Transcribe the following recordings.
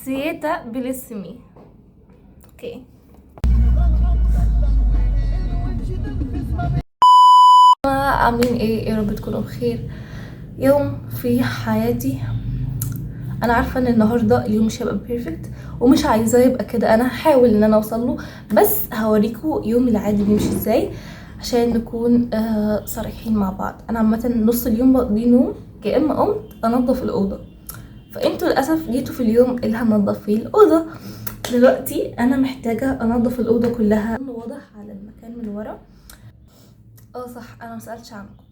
siete bellissimi. اوكي، عاملين ايه؟ يا رب تكونوا بخير. يوم في حياتي. انا عارفه ان النهارده اليوم مش هيبقى بيرفكت ومش عايزاه يبقى كده، انا هحاول ان انا اوصل له، بس هوريكم يومي العادي بيمشي ازاي عشان نكون صريحين مع بعض. انا عامه نص اليوم بقضيه نوم، يا اما قمت انضف الاوضه، فانتوا للاسف جيتوا في اليوم اللي هنضف فيه الاوضه. دلوقتي انا محتاجه انضف الاوضه كلها. واضح على المكان من ورا. صح، انا مسالتش عنكم.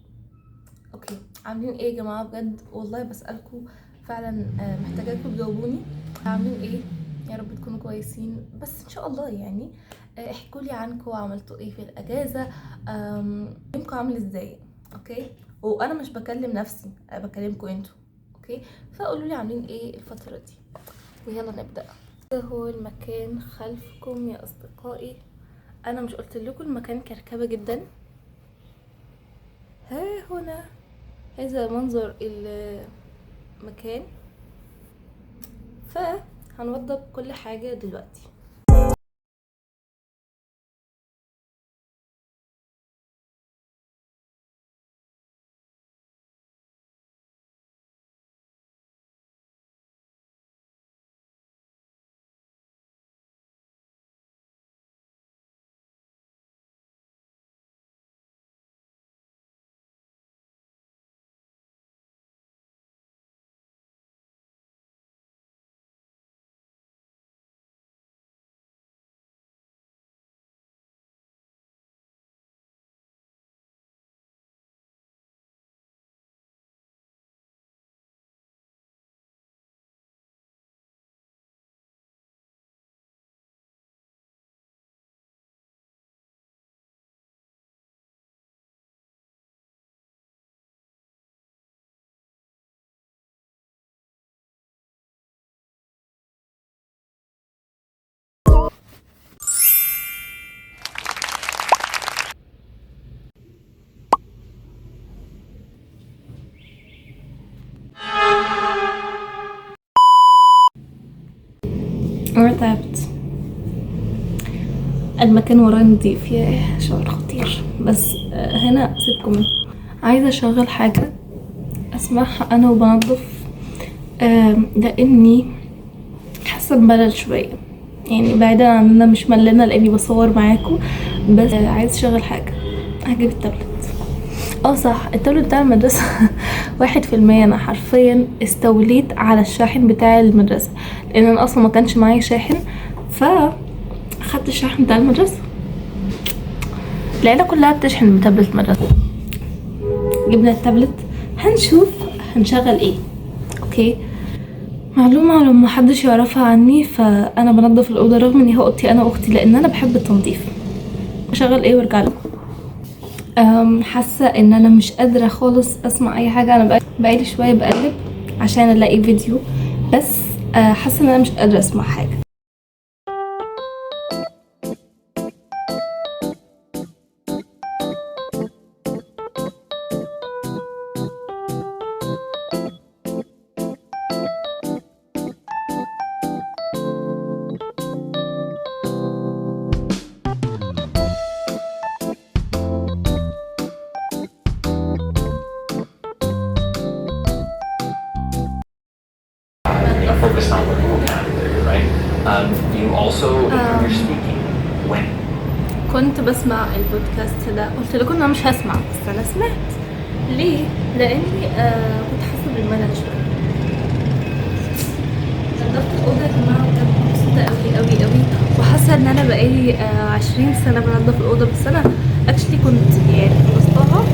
اوكي، عاملين ايه يا جماعه؟ بجد والله بسالكم فعلا، محتاجاكم تجاوبوني. عاملين ايه؟ يا رب تكونوا كويسين، بس ان شاء الله يعني. احكوا لي عنكم، عملتوا ايه في الاجازه؟ يومكم عامل ازاي؟ اوكي، وانا مش بكلم نفسي، بكلمكم انتوا. اوكي، فقولوا لي عاملين ايه الفتره دي، ويلا نبدا. ده هو المكان خلفكم يا اصدقائي. انا مش قلت لكم المكان كركبه جدا؟ ها هنا، هذا منظر المكان. فهنوضب كل حاجة دلوقتي. انا تعبت. المكان وراي نضيف، يا شعور خطير. بس هنا سيبكم منه. عايزة اشغل حاجة اسمعها انا وبنضف، لاني حاسة بملل شوية. يعني بعيدا عن ان انا مش ملانة لاني بصور معاكم، بس عايزة اشغل حاجة. هجيب التابلت. صح، التابلت بتاع المدرسة 1%. انا حرفيا استوليت على الشاحن بتاع المدرسة، لان انا اصلا ما كانش معايا شاحن، فاخدت الشاحن بتاع المدرسة. العيلة كلها بتشحن بتابلت المدرسة. جبنا التابلت، هنشوف هنشغل ايه. اوكي، معلومة لو محدش يعرفها عني، فانا بنضف الاوضة رغم ان هي اوضتي انا واختي، لان انا بحب التنظيف. اشغل ايه وارجع لكم. حاسه ان انا مش قادره خالص اسمع اي حاجه. انا بقالي شويه بقلب عشان الاقي فيديو، بس حاسه ان انا مش قادره اسمع حاجه. Focused on learning vocabulary, right? You also improve your speaking when كنت بسمع البودكاست ده، قلت لكم انا مش هسمع، بس انا سمعت. ليه؟ لاني كنت حاسه بالملل شويه. نضفت الاوضه يا جماعه، بجد مبسوطه قوي قوي قوي، وحاسه ان انا بقالي 20 سنه بنضف الاوضه. بس انا اكشلي كنت يعني خلصتها.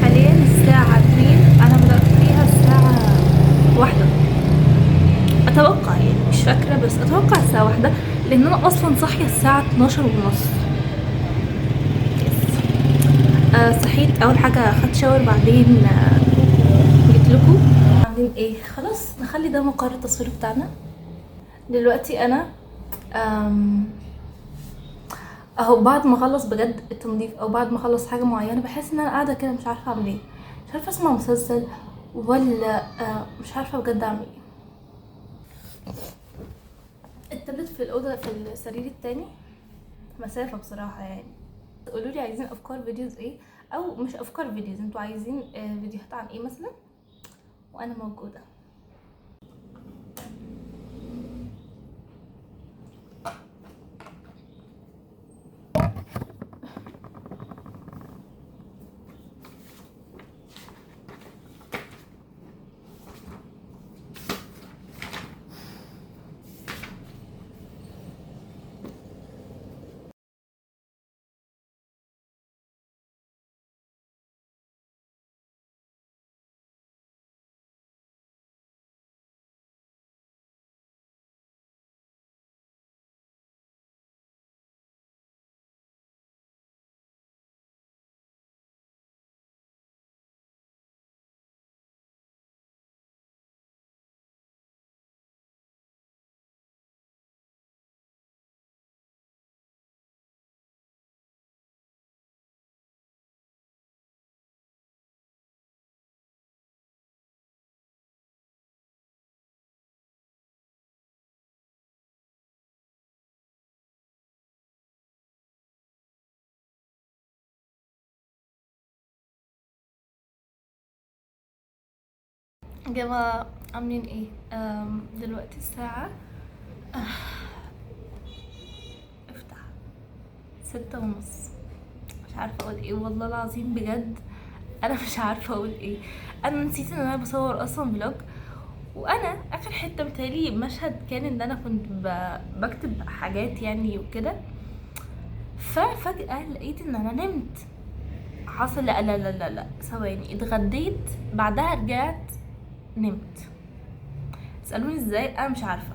حاليا الساعه 2، انا بدات فيها الساعه 1 اتوقع، يعني مش فاكره، بس اتوقع الساعه 1، لان انا اصلا صاحيه الساعه 12 ونص. صحيت اول حاجه، اخدت شاور، بعدين جيت لكم. عاملين ايه؟ خلاص نخلي ده مقر التصوير بتاعنا. دلوقتي انا اهو بعد ما اخلص بجد التنظيف، او بعد ما اخلص حاجه معينه، بحس ان انا قاعده كده مش عارفه اعمل ايه. مش عارفه اسمع مسلسل، ولا مش عارفه بجد اعمل ايه. التابلت في الاوضه في السرير التاني مسافه بصراحه يعني. قولوا لي عايزين افكار فيديوز ايه، او مش افكار فيديوز، انتوا عايزين فيديوهات عن ايه مثلا، وانا موجوده. جماعة عاملين ايه؟ دلوقتي الساعة افتح 6:30. مش عارفة اقول ايه والله العظيم بجد. انا مش عارفة اقول ايه. انا نسيت ان انا بصور اصلا فلوج، وانا اخر حتة متهيألي مشهد كان ان انا كنت بكتب حاجات يعني وكده، ففجأة لقيت ان انا نمت. حصل لا لا لا لا لا ثواني، اتغديت بعدها رجعت نمت. تسألوني ازاي؟ انا مش عارفة.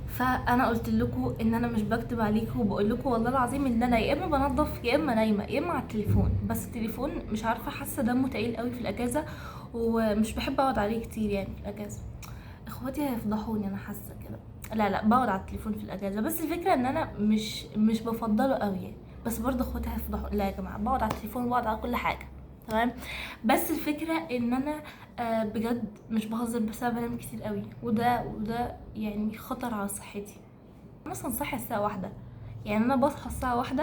فانا قلت لكم ان انا مش بكتب عليكم، وبقول لكم والله العظيم ان انا يا اما بنضف يا اما نايمه يا اما على التليفون. بس التليفون مش عارفه، حاسه دمه تقيل قوي في الاجازه، ومش بحب اقعد عليه كتير يعني في الاجازه. اخواتي هيفضحوني انا حاسه كده. لا لا بقعد على التليفون في الاجازه، بس الفكره ان انا مش بفضله قوي يعني. بس برضه اخواتي هيفضحوا. لا يا جماعه بقعد على التليفون وبقعد على كل حاجه تمام. بس الفكره ان انا بجد مش بهزر، بس انا بنام كتير قوي، وده يعني خطر على صحتي. مثلا صحي الساعه 1، يعني انا بصحى الساعه 1،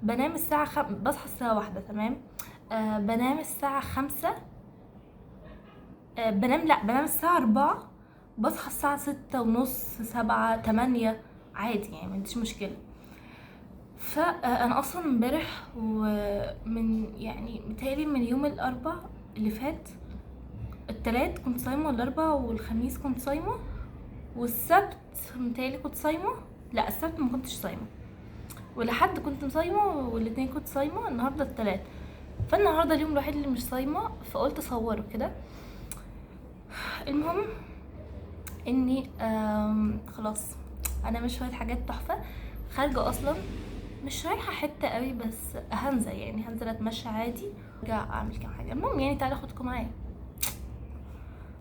بنام الساعه بصحى الساعه 1 تمام. بنام الساعه 5. بنام الساعه 4، بصحى الساعه 6:30 7 8 عادي يعني، ما عنديش مشكله. فانا اصلا امبارح ومن يعني متهيألي من يوم الاربع اللي فات، التلات كنت صايمه، والاربع والخميس كنت صايمه، والسبت متهيألي كنت صايمه. لا السبت ما كنتش صايمه، ولحد كنت صايمه، والاتنين كنت صايمه. النهارده التلات، فالنهارده اليوم الوحيد اللي مش صايمه، فقلت اصوره كده. المهم اني خلاص انا مش شويه حاجات تحفه، خارجه اصلا، مش رايحه حته قوي، بس هنزل يعني، هنزل اتمشى عادي، ارجع اعمل كام حاجه. المهم يعني تعالى اخدكم معايا.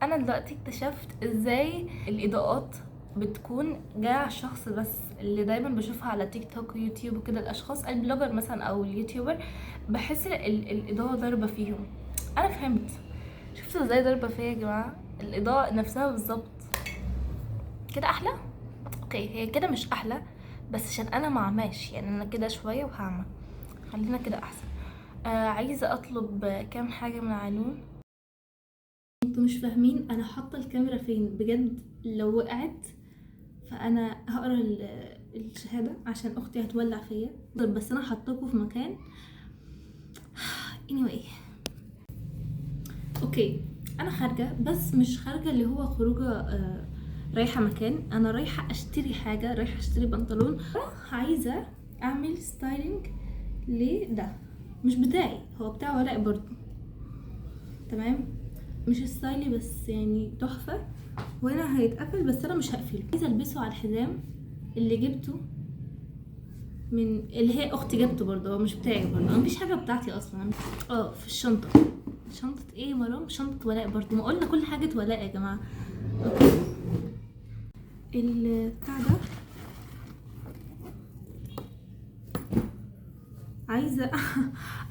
انا دلوقتي اكتشفت ازاي الاضاءات بتكون جايه على الشخص بس، اللي دايما بشوفها على تيك توك ويوتيوب وكده، الاشخاص البلوجر مثلا او اليوتيوبر، بحس الاضاءه ضاربه فيهم. انا فهمت. شفتوا ازاي ضاربه فيا يا جماعه؟ الاضاءه نفسها بالظبط كده احلى. اوكي هي كده مش احلى، بس عشان انا معماش يعني، انا كده شويه وهعمى، خلينا كده احسن. عايزه اطلب كام حاجه من عنون. انتوا مش فاهمين انا حاطه الكاميرا فين بجد، لو وقعت فانا هقرا الشهاده عشان اختي هتولع فيا، بس انا حطاكوا في مكان. anyway اوكي انا خارجه، بس مش خارجه اللي هو خروجه رايحه مكان، انا رايحه اشتري حاجه، رايحه اشتري بنطلون. عايزه اعمل ستايلينج لده، مش بتاعي، هو بتاع ولاء برضو تمام، مش ستايلي بس يعني تحفه. وهنا هيتقفل بس انا مش هقفله. عايزه البسه على الحزام اللي جبته من اللي هي اختي جبته برضه، هو مش بتاعي برضه، مفيش حاجه بتاعتي اصلا. في الشنطه. شنطه ايه مرام؟ شنطه ولاء برضه، ما قلنا كل حاجه ولاء يا جماعه. اوكي البتاع ده عايزه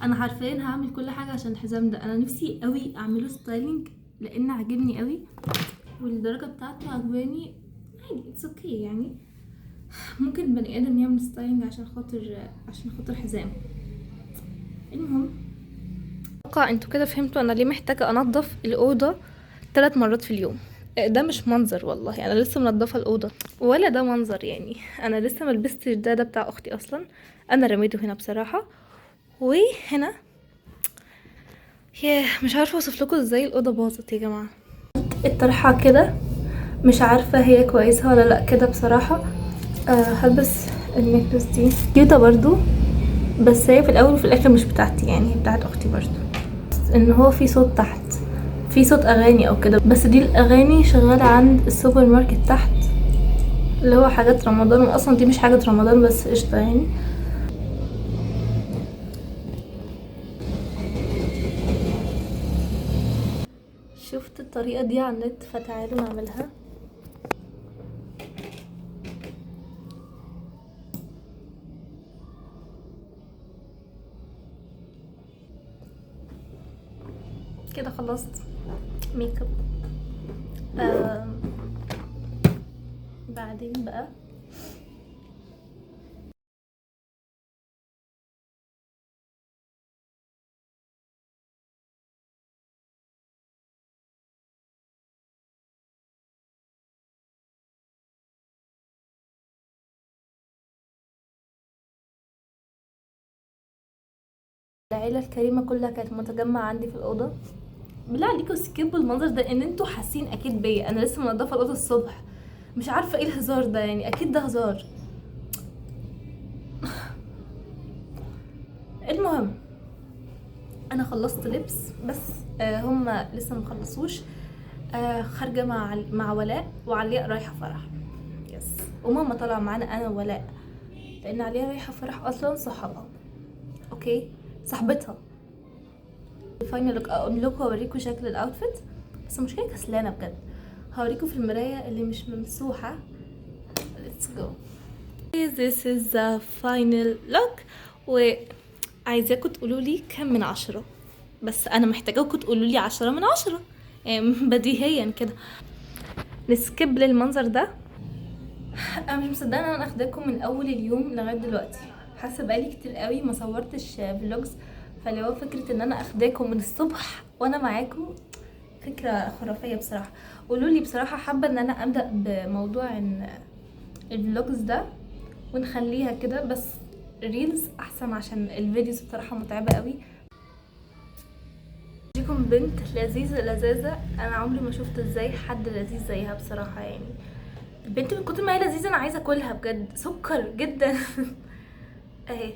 انا حرفيا هعمل كل حاجه عشان الحزام ده، انا نفسي قوي اعمله ستايلينج لان عاجبني قوي، والدرجه بتاعته عجباني عادي اتس اوكي يعني. ممكن البني ادم يعمل ستايلنج عشان خاطر حزام. المهم اتوقع انتوا كده فهمتوا انا ليه محتاجه انضف الاوضه 3 مرات في اليوم. ده مش منظر والله، انا لسه منضفه الاوضه ولا ده منظر يعني. انا لسه ملبستش ده بتاع اختي اصلا، انا رميته هنا بصراحه. وهنا ياه مش عارفه اوصف لكم ازاي الاوضه باظت يا جماعه. الطرحه كده مش عارفه هي كويسه ولا لا كده بصراحه. هلبس النكلس دي كيوتة برضو، بس هي في الاول وفي الاخر مش بتاعتي يعني، هي بتاعت اختي برضو. ان هو في صوت تحت، في صوت اغاني او كده، بس دي الاغاني شغاله عند السوبر ماركت تحت اللي هو حاجات رمضان، واصلا دي مش حاجه رمضان بس قشطه يعني. شفت الطريقه دي على النت فتعالوا نعملها. كده خلصت ميك اب. بعدين بقى العيله الكريمه كلها كانت متجمعه عندي في الاوضه. بالله عليكم سكيبوا المنظر ده، ان انتوا حاسين اكيد بيا، انا لسه منضفه الاوضه الصبح. مش عارفه ايه الهزار ده يعني، اكيد ده هزار. المهم انا خلصت لبس، بس هما لسه مخلصوش. خارجه مع ولاء، وعلياء رايحه فرح. يس. وماما طالعه معانا انا وولاء، لان علياء رايحه فرح اصلا صحابها. اوكي صاحبتها. الفاينل لوك اقول لكم اوريكم شكل الاوتفيت، بس المشكله كسلانه بجد. هوريكم في المرايه اللي مش ممسوحه. let's go. this is the final look. وعايزاكم تقولوا لي كم من 10، بس انا محتاجاكم تقولوا لي 10 من 10 يعني بديهيا كده. نسكيب للمنظر ده. انا مش مصدقه ان انا اخداكم من اول اليوم لغايه دلوقتي، حاسه بقالي كتير قوي ما صورتش فلوجز، فاللي هو فكره ان انا اخداكم من الصبح وانا معاكم فكره خرافيه بصراحه. قولوا لي بصراحه حابه ان انا ابدا بموضوع ان الفلوجز ده ونخليها كده بس ريلز احسن، عشان الفيديوز بصراحه متعبه قوي. ديكم بنت لذيذه لذاذه، انا عمري ما شفت ازاي حد لذيذ زيها بصراحه يعني. البنت من كتر ما هي لذيذه انا عايزه اكلها بجد، سكر جدا. اهي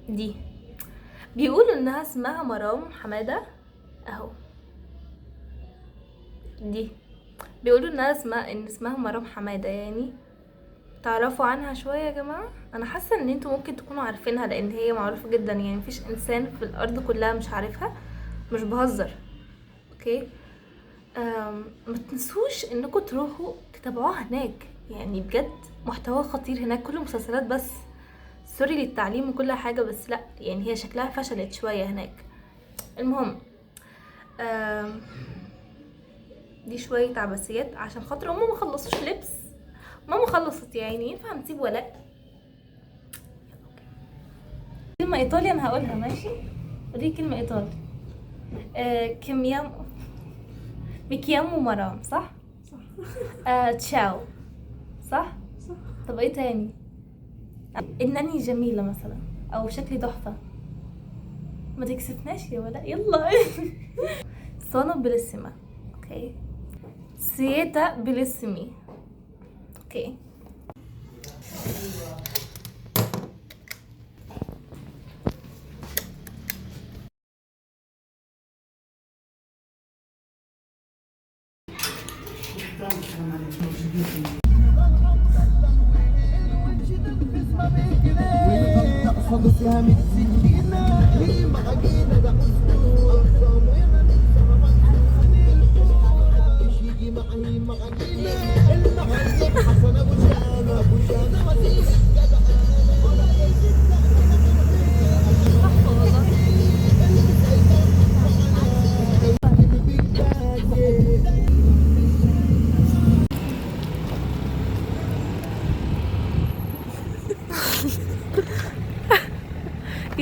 دي بيقولوا انها اسمها مرام حماده اهو. دي بيقولوا انها اسمها مرام حماده يعني. تعرفوا عنها شويه يا جماعه؟ انا حاسه ان انتوا ممكن تكونوا عارفينها لان هي معروفه جدا يعني، مفيش انسان في الارض كلها مش عارفها، مش بهزر. اوكي ما تنسوش انكم تروحوا تتابعوها هناك يعني، بجد محتوى خطير هناك، كل مسلسلات بس سوري للتعليم وكل حاجة، بس لا يعني هي شكلها فشلت شوية هناك. المهم دي شوية عباسيات عشان خاطر هما ما خلصوش لبس. ماما خلصت يعني، ينفع نسيب ولاء؟ كلمة ايطالي انا هقولها ماشي، ودي كلمة ايطالي. كيميام بيكيامو مرام صح؟ صح. تشاو صح؟ صح. طب ايه تاني؟ انني جميلة مثلا، او شكلي تحفة. ما تكسفناش يا ولا يلا. sono bellissima اوكي. siete bellissimi اوكي.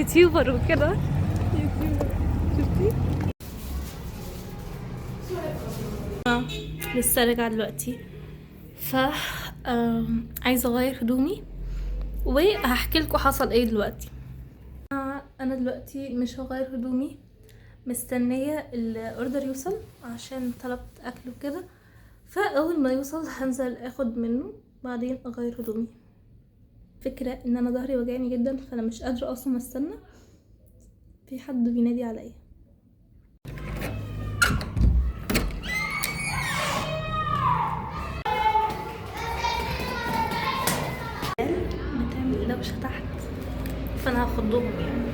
يوتيوبر وكده. شفتي؟ لسه راجعه دلوقتي، ف عايزه اغير هدومي وهحكي لكم حصل ايه دلوقتي. انا دلوقتي مش هغير هدومي، مستنيه الاوردر يوصل عشان طلبت اكل وكده، فاول ما يوصل هنزل اخد منه بعدين اغير هدومي. فكره ان انا ظهري وجعني جدا، فانا مش قادره اصلا استنى. في حد بينادي عليا. بتعمل دوشه تحت، فانا هاخدهم يعني.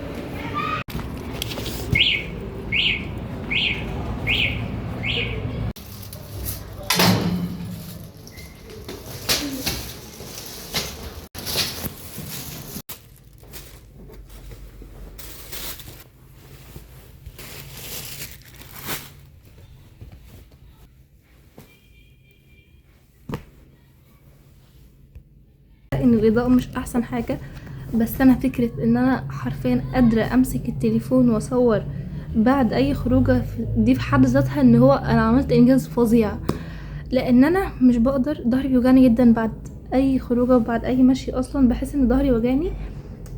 ان الاضاءة مش احسن حاجة، بس انا فكرة ان انا حرفيا قادرة امسك التليفون واصور بعد اي خروجة دي في حد ذاتها ان هو انا عملت انجاز فظيع. لان انا مش بقدر، ظهري بيوجعني جدا بعد اي خروجة وبعد اي مشي. اصلا بحس ان ظهري وجعني،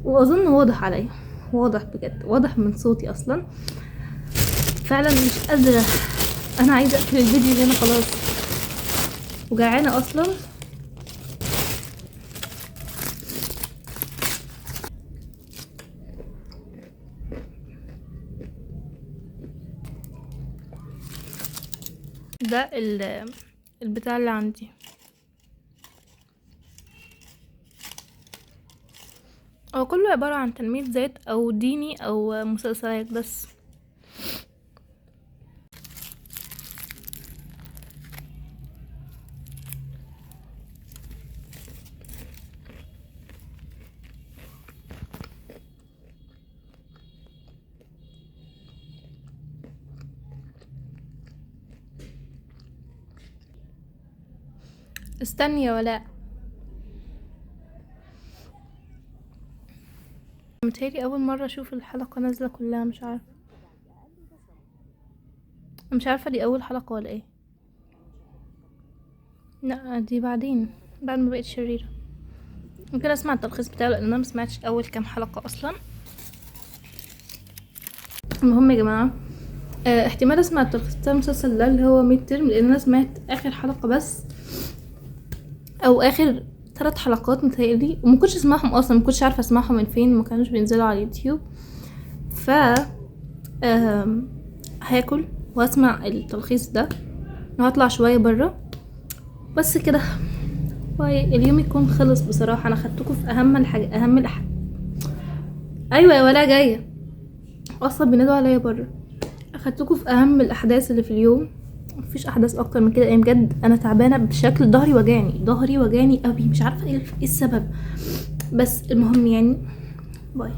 واظن واضح عليا، واضح بجد، واضح من صوتي اصلا. فعلا مش قادرة، انا عايزة اقفل الفيديو هنا خلاص، وجعانة اصلا. ده البتاع اللي عندي. هو كله عبارة عن تنمية ذات او ديني او مسلسلات بس. استني يا ولاء، متهيألي اول مرة اشوف الحلقة نازلة كلها. مش عارفة دي اول حلقة ولا ايه. لا دي بعدين، بعد ما بقيت شريرة. ممكن اسمع التلخيص بتاعه لان انا مسمعتش اول كام حلقة اصلا. المهم يا جماعة، احتمال اسمع التلخيص بتاع المسلسل ده اللي هو ميد ترم، لان انا سمعت اخر حلقة بس، او اخر 3 حلقات متهيألي، وما كنتش اسمعهم اصلا، ما كنتش عارفه اسمعهم من فين، ما كانوش بينزلوا على اليوتيوب. ف هاكل واسمع التلخيص ده وهطلع شويه بره بس كده، اليوم يكون خلص. بصراحه انا خدتكم في اهم الحاجه، ايوه يا ولا جايه اصلا بينادوا عليا بره. اخدتكم في اهم الاحداث اللي في اليوم، مفيش احداث اكتر من كده. يعني بجد انا تعبانه بشكل، ظهري وجعني قوي، مش عارفه ايه السبب. بس المهم يعني، باي.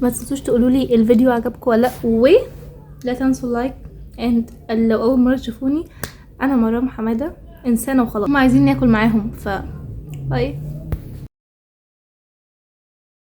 ما تنسوش تقولوا لي الفيديو عجبكم ولا لا، ولا تنسوا اللايك. اند لو اول مره تشوفوني، انا مرام حماده، انسانه وخلاص. هم عايزين ناكل معاهم، باي.